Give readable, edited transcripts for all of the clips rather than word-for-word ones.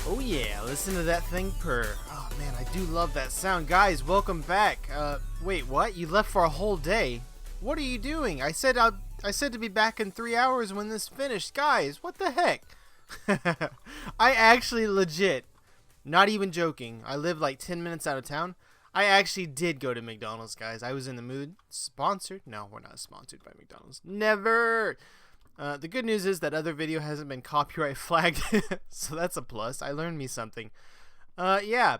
Oh yeah, listen to that thing purr. Oh man, I do love that sound. Guys, welcome back. Wait, what? You left for a whole day? What are you doing? I said to be back in 3 hours when this finished. Guys, what the heck? I actually legit, not even joking, I live like 10 minutes out of town. I actually did go to McDonald's, guys. I was in the mood. Sponsored? No, we're not sponsored by McDonald's. Never! The good news is that other video hasn't been copyright flagged, so that's a plus. I learned me something. Yeah,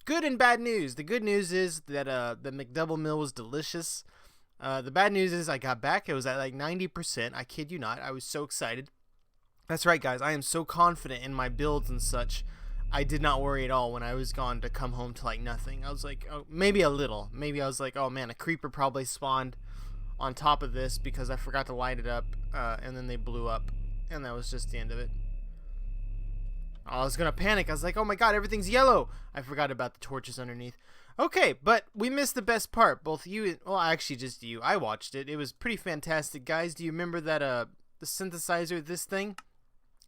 good and bad news. The good news is that the McDouble meal was delicious. The bad news is I got back. It was at like 90%. I kid you not. I was so excited. That's right, guys. I am so confident in my builds and such. I did not worry at all when I was gone to come home to like nothing. I was like, oh, maybe a little. Maybe I was like, oh man, a creeper probably spawned on top of this because I forgot to light it up, and then they blew up, and that was just the end of it. I was gonna panic. I was like, oh my god, everything's yellow. I forgot about the torches underneath. Okay, but we missed the best part. Both you and, well, actually just you. I watched it. It was pretty fantastic, guys. Do you remember that the synthesizer, this thing?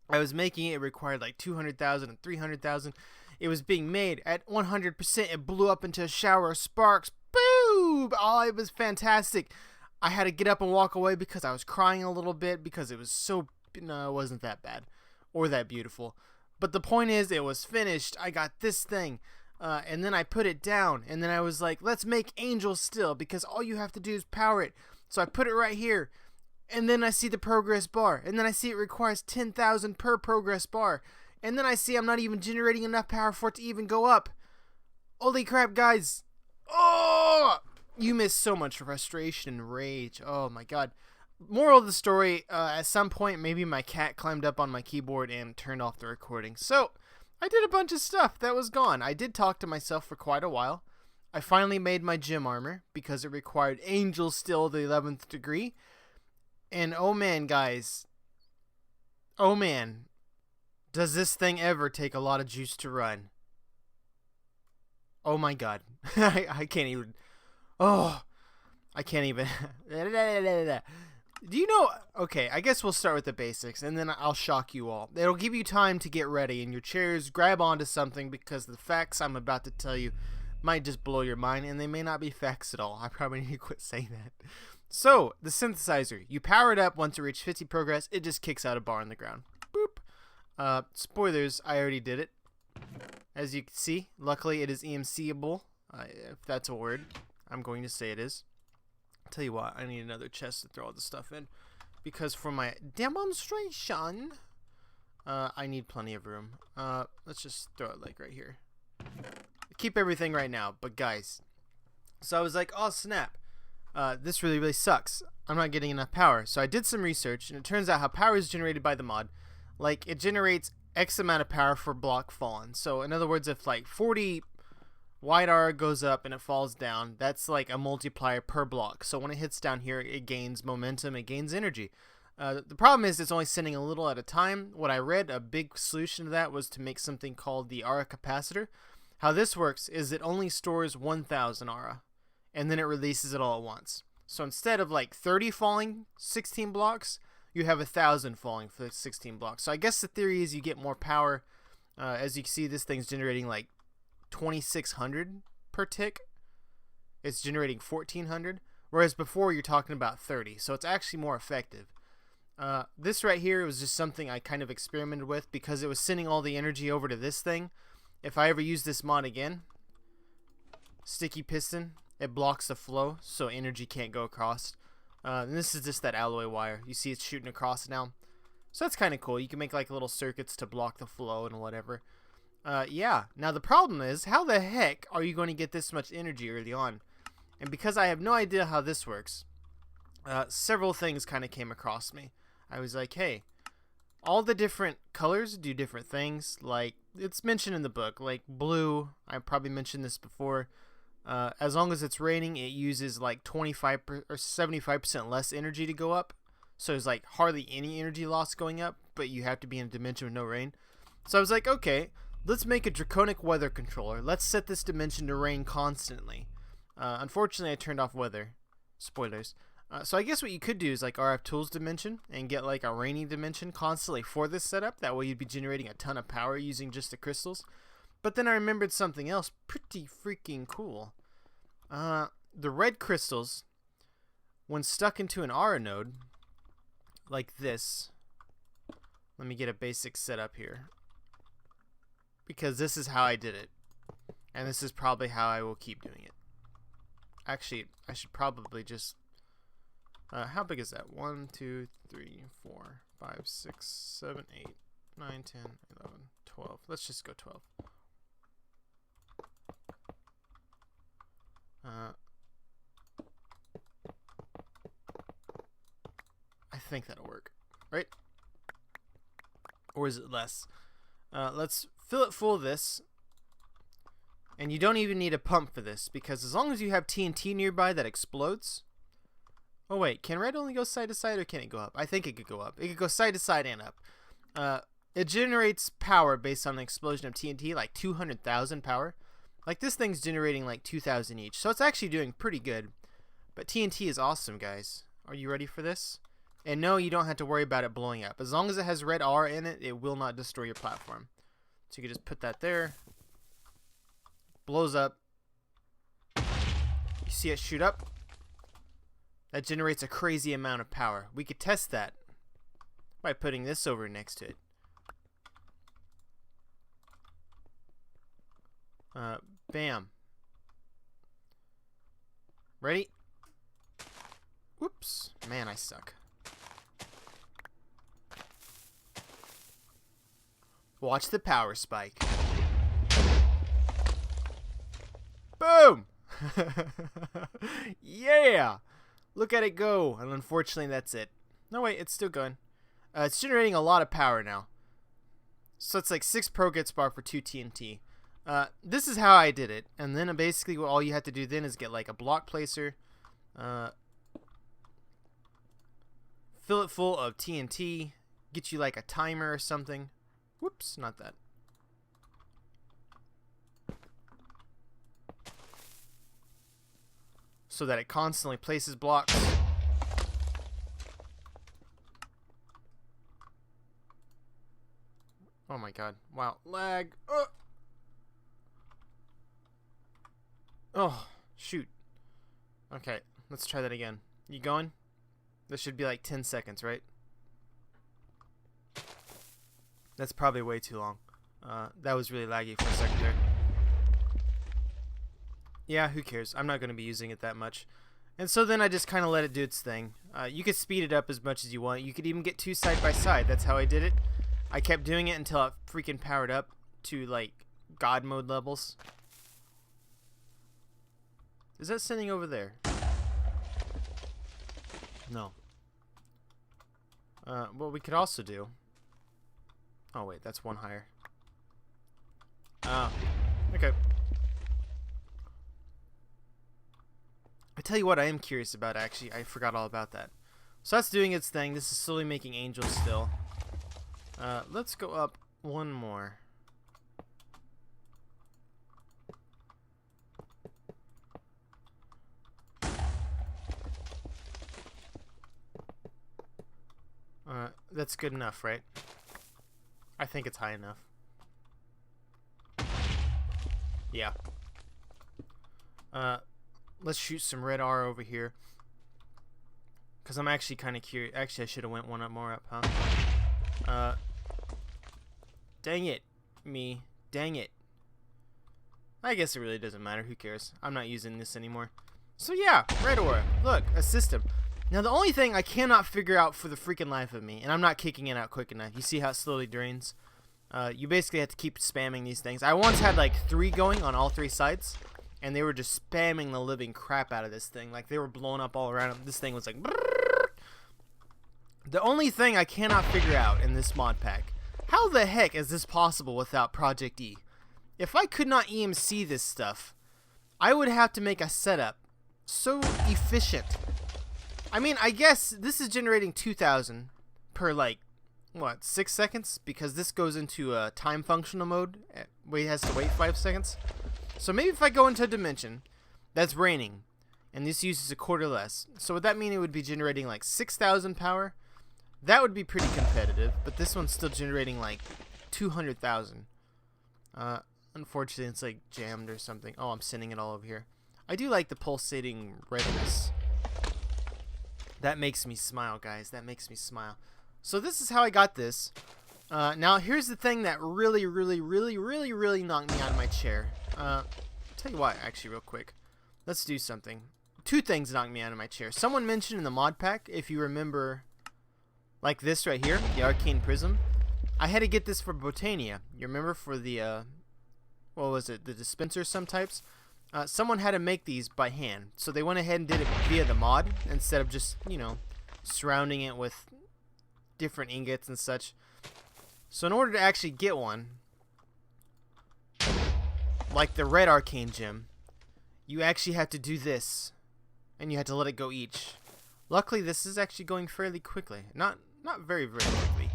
I was making it. It required like 200,000 and 300,000. It was being made at 100%. It blew up into a shower of sparks. Boom! Oh, it was fantastic. I had to get up and walk away because I was crying a little bit because it was so, no, it wasn't that bad or that beautiful. But the point is, it was finished. I got this thing, and then I put it down, and then I was like, let's make Angel still, because all you have to do is power it. So I put it right here, and then I see the progress bar, and then I see it requires 10,000 per progress bar, and then I see I'm not even generating enough power for it to even go up. Holy crap, guys. Oh! You miss so much frustration and rage. Oh my god. Moral of the story, at some point maybe my cat climbed up on my keyboard and turned off the recording. So, I did a bunch of stuff that was gone. I did talk to myself for quite a while. I finally made my gym armor because it required Angel Still the 11th degree. And oh man, guys. Oh man. Does this thing ever take a lot of juice to run? Oh my god. I can't even... Oh, I can't even. Do you know? Okay, I guess we'll start with the basics, and then I'll shock you all. It'll give you time to get ready in your chairs, grab onto something, because the facts I'm about to tell you might just blow your mind, and they may not be facts at all. I probably need to quit saying that. So, the synthesizer. You power it up once you reach 50 progress, it just kicks out a bar on the ground. Boop. Spoilers, I already did it. As you can see, luckily it is EMC-able, if that's a word. I'm going to say it is. I'll tell you what, I need another chest to throw all the stuff in, because for my demonstration, I need plenty of room. Let's just throw it like right here. Keep everything right now, but guys, so I was like, oh snap, this really sucks. I'm not getting enough power. So I did some research, and it turns out how power is generated by the mod. Like, it generates X amount of power for block fallen. So in other words, if like 40 white R goes up and it falls down, that's like a multiplier per block. So when it hits down here, it gains momentum, it gains energy. The problem is it's only sending a little at a time. What I read, a big solution to that was to make something called the aura capacitor. How this works is it only stores 1,000 aura, and then it releases it all at once. So instead of like 30 falling 16 blocks, you have 1,000 falling for 16 blocks. So I guess the theory is you get more power. As you can see, this thing's generating like 2,600 per tick. It's generating 1,400, whereas before you're talking about 30. So it's actually more effective. This right here was just something I kind of experimented with because it was sending all the energy over to this thing. If I ever use this mod again, sticky piston, it blocks the flow so energy can't go across. And this is just that alloy wire. You see it's shooting across now. So that's kind of cool. You can make like little circuits to block the flow and whatever. Yeah. Now the problem is, how the heck are you going to get this much energy early on? And because I have no idea how this works, several things kind of came across me. I was like, hey, all the different colors do different things. Like, it's mentioned in the book, like blue, I probably mentioned this before. As long as it's raining, it uses like 25 or 75% less energy to go up. So there's like hardly any energy loss going up, but you have to be in a dimension with no rain. So I was like, okay, let's make a draconic weather controller. Let's set this dimension to rain constantly. Unfortunately, I turned off weather. Spoilers. So I guess what you could do is like RF Tools dimension and get like a rainy dimension constantly for this setup. That way you'd be generating a ton of power using just the crystals. But then I remembered something else pretty freaking cool. The red crystals, when stuck into an aura node, like this. Let me get a basic setup here. Because this is how I did it. And this is probably how I will keep doing it. Actually, I should probably just... how big is that? 1, 2, 3, 4, 5, 6, 7, 8, 9, 10, 11, 12. Let's just go 12. I think that'll work, right? Or is it less? Let's fill it full of this. And you don't even need a pump for this, because as long as you have TNT nearby that explodes... Oh wait, can red only go side to side, or can it go up? I think it could go up. It could go side to side and up. It generates power based on an explosion of TNT, like 200,000 power. Like this thing's generating like 2,000 each, so it's actually doing pretty good. But TNT is awesome, guys. Are you ready for this? And no, you don't have to worry about it blowing up. As long as it has red R in it, it will not destroy your platform. So you can just put that there. Blows up. You see it shoot up? That generates a crazy amount of power. We could test that by putting this over next to it. Bam. Ready? Whoops. Man, I suck. Watch the power spike. Boom! Yeah! Look at it go. And unfortunately, that's it. No, wait, it's still going. It's generating a lot of power now. So it's like 6 pro get spar for 2 TNT. This is how I did it. And then basically all you have to do then is get like a block placer. Fill it full of TNT. Get you like a timer or something. Whoops, not that. So that it constantly places blocks. Oh my god. Wow. Lag. Oh, shoot. Okay, let's try that again. You going? This should be like 10 seconds, right? That's probably way too long. That was really laggy for a second there. Yeah, who cares? I'm not going to be using it that much. And so then I just kind of let it do its thing. You could speed it up as much as you want. You could even get 2 side by side. That's how I did it. I kept doing it until it freaking powered up to like God mode levels. Is that sending over there? No. What we could also do... Oh wait, that's one higher. Okay. I tell you what I am curious about, actually. I forgot all about that. So that's doing its thing. This is slowly making angels still. Let's go up one more. That's good enough, right? I think it's high enough. Yeah. Let's shoot some red R over here. Because I'm actually kind of curious. Actually, I should have went one up more up, huh? Dang it. Me. Dang it. I guess it really doesn't matter. Who cares? I'm not using this anymore. So yeah, red aura. Look, a system. Now the only thing I cannot figure out for the freaking life of me, and I'm not kicking it out quick enough. You see how it slowly drains? You basically have to keep spamming these things. I once had like 3 going on all 3 sides, and they were just spamming the living crap out of this thing. Like they were blowing up all around. This thing was like... Brrr. The only thing I cannot figure out in this mod pack, how the heck is this possible without Project E? If I could not EMC this stuff, I would have to make a setup so efficient. I mean, I guess this is generating 2,000 per, like, what, 6 seconds? Because this goes into a time functional mode where it has to wait 5 seconds. So maybe if I go into a dimension that's raining, and this uses a quarter less. So would that mean it would be generating like 6,000 power? That would be pretty competitive, but this one's still generating like 200,000. Unfortunately, it's like jammed or something. Oh, I'm sending it all over here. I do like the pulsating redness. That makes me smile, guys. That makes me smile. So this is how I got this. Now, here's the thing that really knocked me out of my chair. Tell you what, actually, real quick. Let's do something. Two things knocked me out of my chair. Someone mentioned in the mod pack, if you remember, like this right here, the Arcane Prism. I had to get this for Botania. You remember for the, what was it, the dispenser some types? Someone had to make these by hand. So they went ahead and did it via the mod instead of just, you know, surrounding it with different ingots and such. So in order to actually get one, like the red arcane gem, you actually have to do this, and you have to let it go each. Luckily, this is actually going fairly quickly. Not very quickly.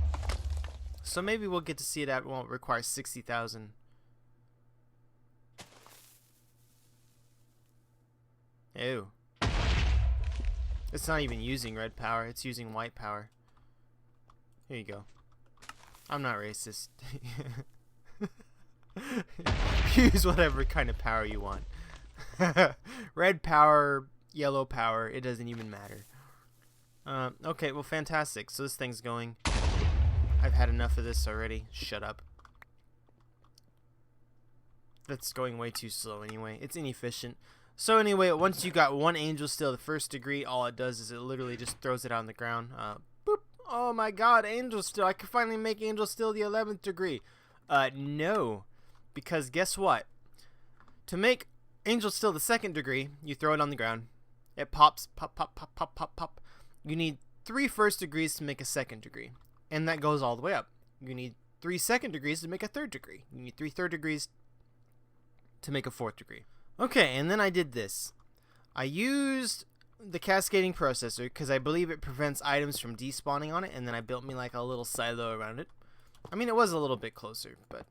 So maybe we'll get to see it at, well, it requires 60,000. Ew. It's not even using red power, it's using white power. Here you go. I'm not racist. Use whatever kind of power you want. Red power, yellow power, it doesn't even matter. Okay, well, fantastic. So this thing's going. I've had enough of this already. Shut up. That's going way too slow anyway. It's inefficient. So anyway, once you got one angel steel, the first degree, all it does is it literally just throws it on the ground. Boop. Oh my god, angel steel. I can finally make angel steel the 11th degree. No. Because guess what? To make angel steel the 2nd degree, you throw it on the ground. It pops. Pop, pop, pop, pop, pop, pop. You need 3 first degrees to make a 2nd degree. And that goes all the way up. You need 3 2nd degrees to make a 3rd degree. You need 3 3rd degrees to make a 4th degree. Okay, and then I did this. I used the cascading processor because I believe it prevents items from despawning on it, and then I built me like a little silo around it. I mean, it was a little bit closer, but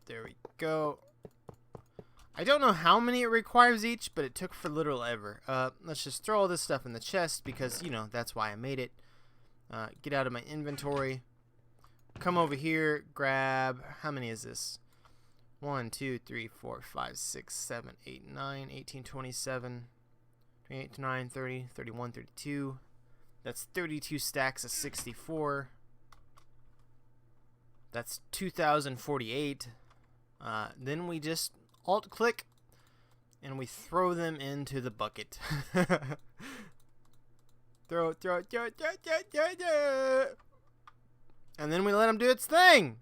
there we go. I don't know how many it requires each, but it took for literal ever. Let's just throw all this stuff in the chest because, you know, that's why I made it. Get out of my inventory. Come over here, grab, how many is this? 1, 2, 3, 4, 5, 6, 7, 8, 9, 18, 27, 28, 29, 30, 31, 32. That's 32 stacks of 64. That's 2,048. Then we just alt-click, and we throw them into the bucket. Throw. And then we let them do its thing.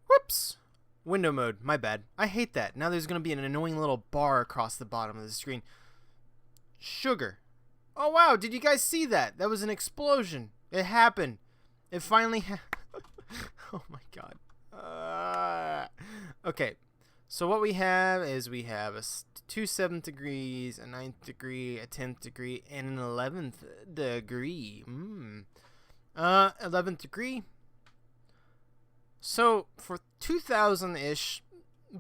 Whoops. Window mode. My bad. I hate that. Now there's going to be an annoying little bar across the bottom of the screen. Sugar. Oh, wow. Did you guys see that? That was an explosion. It happened. It finally oh, my God. Okay. So what we have is we have 2 7th degrees, a 9th degree, a 10th degree, and an 11th degree. 11th degree. So for 2,000-ish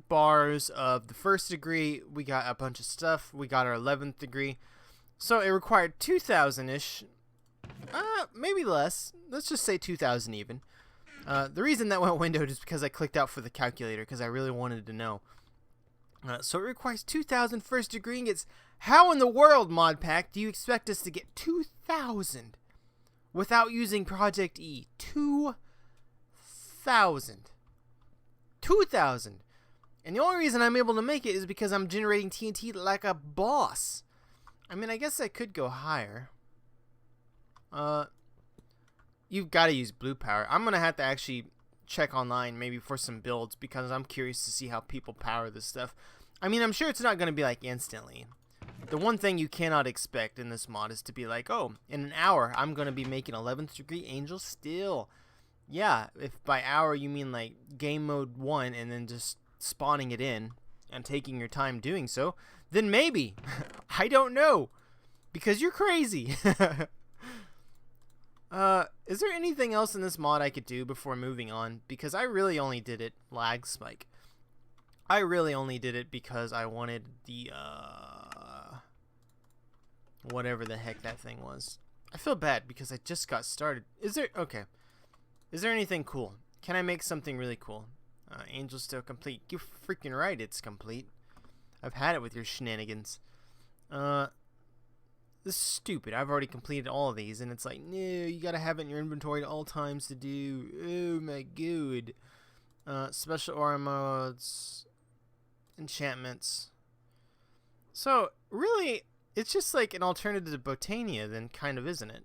bars of the 1st degree, we got a bunch of stuff. We got our 11th degree. So it required 2,000-ish. Maybe less. Let's just say 2,000 even. The reason that went windowed is because I clicked out for the calculator because I really wanted to know. So it requires 2,000 first degree ingots. How in the world, mod pack, do you expect us to get 2,000 without using Project E? 2,000. 2,000. And the only reason I'm able to make it is because I'm generating TNT like a boss. I mean, I guess I could go higher. You've got to use blue power. I'm going to have to actually check online maybe for some builds because I'm curious to see how people power this stuff. I mean, I'm sure it's not going to be like instantly. The one thing you cannot expect in this mod is to be like, oh, in an hour I'm going to be making 11th degree angel steel. Yeah, if by hour you mean like game mode 1 and then just spawning it in and taking your time doing so, then maybe. I don't know. Because you're crazy. Is there anything else in this mod I could do before moving on? Because I really only did it lag spike. I really only did it because I wanted the, whatever the heck that thing was. I feel bad because I just got started. Is there, okay. Is there anything cool? Can I make something really cool? Angel's still complete. You're freaking right, it's complete. I've had it with your shenanigans. This is stupid. I've already completed all of these, and it's like, no, you gotta have it in your inventory at all times to do. Oh my god. Special aura modes, enchantments. So, really, it's just like an alternative to Botania, then, kind of, isn't it?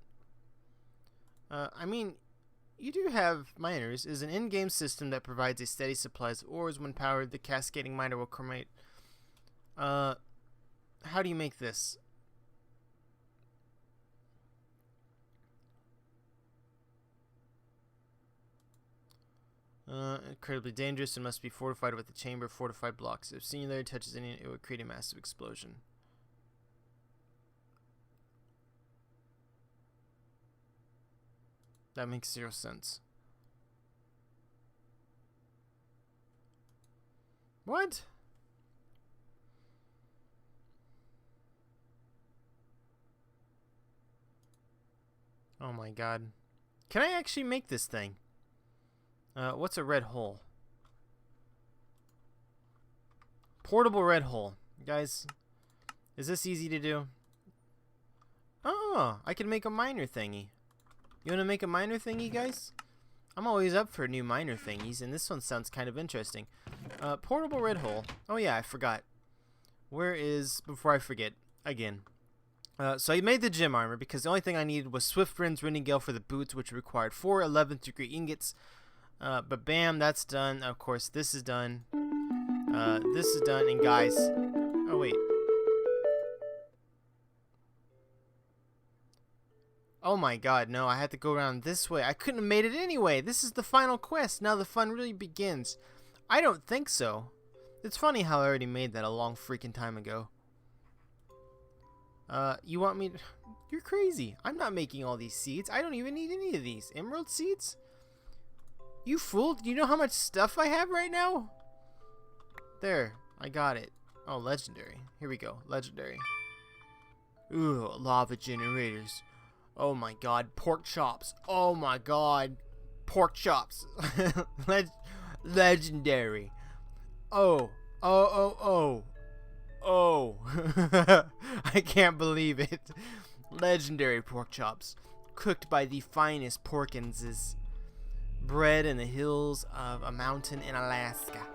I mean, you do have miners. Is an in-game system that provides a steady supply of ores. When powered, the cascading miner will cremate. How do you make this? Incredibly dangerous and must be fortified with a chamber of fortified blocks. If singularity touches any, it would create a massive explosion. That makes 0 sense. What? Oh my god. Can I actually make this thing? What's a red hole? Portable red hole. Guys, is this easy to do? Oh, I can make a miner thingy. You want to make a miner thingy, guys? I'm always up for new miner thingies, and this one sounds kind of interesting. Portable red hole. Oh yeah, I forgot. Where is, before I forget, again. So I made the gym armor because the only thing I needed was Swift Winds, Rending Gale for the boots, which required 4 11th degree ingots. But bam, that's done. Of course, this is done. This is done, and guys, oh wait. Oh my god, no, I had to go around this way. I couldn't have made it anyway. This is the final quest. Now the fun really begins. I don't think so. It's funny how I already made that a long freaking time ago. You want me to... You're crazy. I'm not making all these seeds. I don't even need any of these. Emerald seeds? You fool. Do you know how much stuff I have right now? There. I got it. Oh, legendary. Here we go. Legendary. Ooh, lava generators. Oh my god. Pork chops. Oh my god. Pork chops. Legendary. Oh. Oh. I can't believe it. Legendary pork chops. Cooked by the finest porkinses. Bred in the hills of a mountain in Alaska.